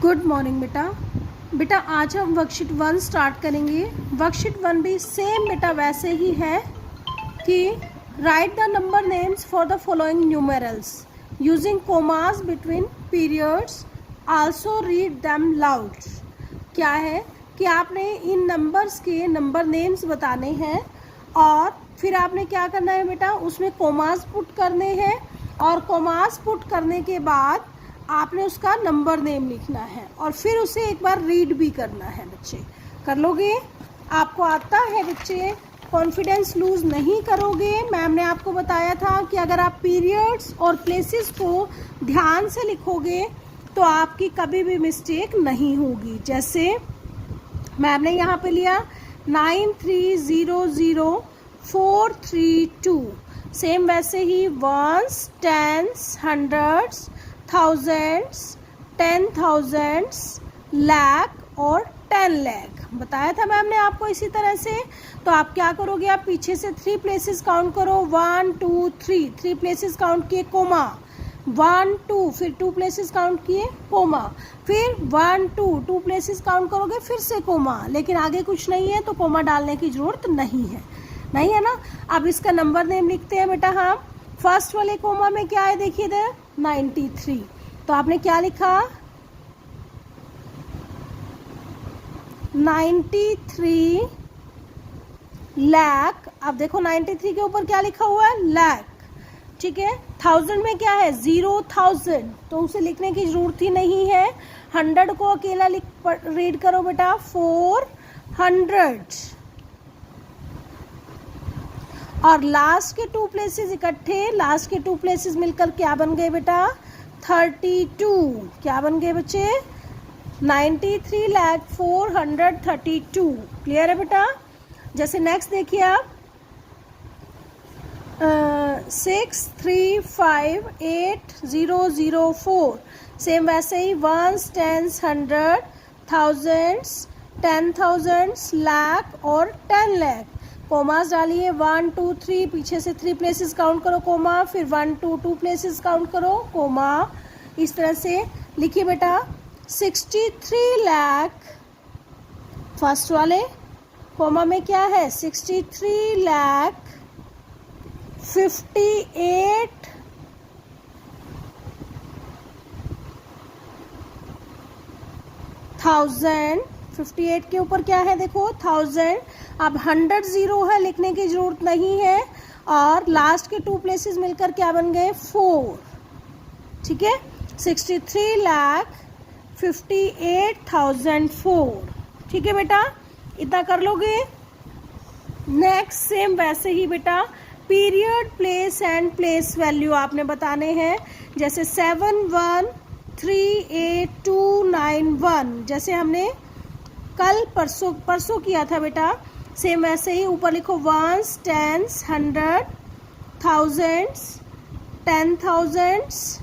Good morning बेटा आज हम वर्कशीट 1 स्टार्ट करेंगे। वर्कशीट 1 भी सेम बेटा वैसे ही है कि right the number names for the following numerals using commas between periods, also read them loud. क्या है कि आपने इन नंबर्स के नंबर नेम्स बताने हैं और फिर आपने क्या करना है बेटा, उसमें कोमास पुट करने हैं और कोमास पुट करने के बाद आपने उसका नंबर नेम लिखना है और फिर उसे एक बार रीड भी करना है। बच्चे कर लोगे? आपको आता है बच्चे? कॉन्फिडेंस लूज नहीं करोगे। मैम ने आपको बताया था कि अगर आप पीरियड्स और प्लेसेस को ध्यान से लिखोगे तो आपकी कभी भी मिस्टेक नहीं होगी। जैसे मैम ने यहाँ पे लिया 9300432, सेम वैसे ही ones, tens, hundreds, thousands, 10,000, lakh और 10 लाख बताया था मैम ने आपको। इसी तरह से तो आप क्या करोगे, आप पीछे से 3 प्लेसेस काउंट करो, 1 2 3 प्लेसेस काउंट किए, कोमा 1 2, फिर 2 प्लेसेस काउंट किए, कोमा, फिर 1 2 प्लेसेस काउंट करोगे, फिर से कोमा। लेकिन आगे कुछ नहीं है तो कोमा डालने की जरूरत नहीं है ना। अब इसका नंबर नेम लिखते हैं बेटा हम। फर्स्ट वाले कोमा में क्या है देखिए इधर 93, तो आपने क्या लिखा 93 लाख। अब देखो 93 के ऊपर क्या लिखा हुआ है, लाख, ठीक है। 1000 में क्या है 0,000, तो उसे लिखने की जरूरत ही नहीं है। 100 को अकेला रीड करो बेटा 400 और लास्ट के 2 प्लेसेस इकट्ठे, लास्ट के 2 प्लेसेस मिलकर क्या बन गए बेटा 32। क्या बन गए बच्चे 93,432। क्लियर है बेटा? जैसे नेक्स्ट देखिए आप 6358004, सेम वैसे ही ones, tens, hundred, thousands, 10,000, lakh और 10 लाख। कोमास डालिए 1 2 3, पीछे से 3 प्लेसेस काउंट करो, कोमा, फिर 1 2 प्लेसेस काउंट करो, कोमा। इस तरह से लिखिए बेटा 63 लाख। फर्स्ट वाले कोमा में क्या है 63 लाख 58,000। 58 के ऊपर क्या है देखो 1000। अब 100 0 है, लिखने की जरूरत नहीं है और लास्ट के 2 प्लेसेस मिलकर क्या बन गए 4, ठीक है। 63,58,004, ठीक है बेटा, इतना कर लोगे। नेक्स्ट सेम वैसे ही बेटा period, place and place value आपने बताने हैं। जैसे 7138,291, जैसे हमने कल परसों किया था बेटा, सेम वैसे ही ऊपर लिखो ones, tens, hundred, thousands, 10,000,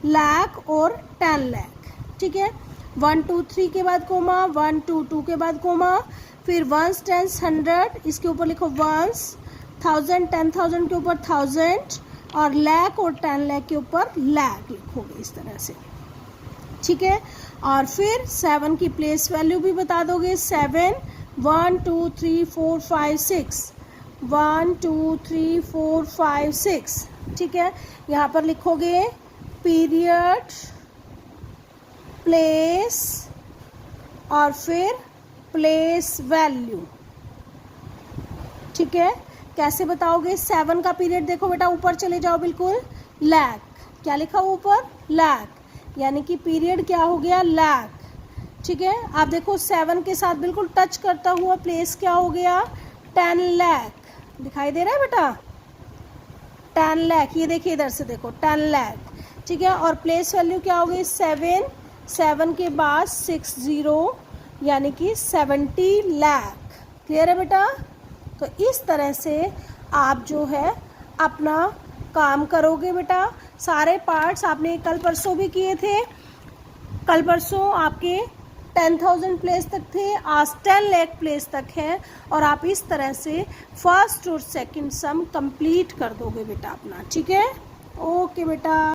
lakh और 10 लाख, ठीक है। 1 2 3 के बाद कोमा, 1 2 के बाद कोमा, फिर वंस, टेंस, हंड्रेड, इसके ऊपर लिखो वंस, 1000 10,000 के ऊपर 1000 और लाख और 10 लाख के ऊपर लाख लिखोगे इस तरह से, ठीक है। और फिर 7 की प्लेस वैल्यू भी बता दोगे। 7 1 2 3 4 5 6, 1 2 3 4 5 6, ठीक है। यहाँ पर लिखोगे पीरियड, प्लेस और फिर प्लेस वैल्यू, ठीक है। कैसे बताओगे 7 का पीरियड देखो बेटा, ऊपर चले जाओ बिल्कुल, लाख। क्या लिखा हुआ ऊपर लाख, यानी कि पीरियड क्या हो गया लाख, ठीक है। आप देखो 7 के साथ बिल्कुल टच करता हुआ प्लेस क्या हो गया 10 लाख। दिखाई दे रहा है बेटा 10 लाख, ये देखिए इधर से देखो 10 लाख, ठीक है। और प्लेस वैल्यू क्या हो गई 7 के बाद 60, यानी कि 70 लाख। क्लियर है बेटा? तो इस तरह से आप जो है अपना काम करोगे बेटा। सारे पार्ट्स आपने कल परसों भी किए थे। कल परसों आपके 10,000 प्लेस तक थे, आज 10 लाख प्लेस तक है और आप इस तरह से फर्स्ट और सेकंड सम कंप्लीट कर दोगे बेटा अपना, ठीक है। ओके बेटा।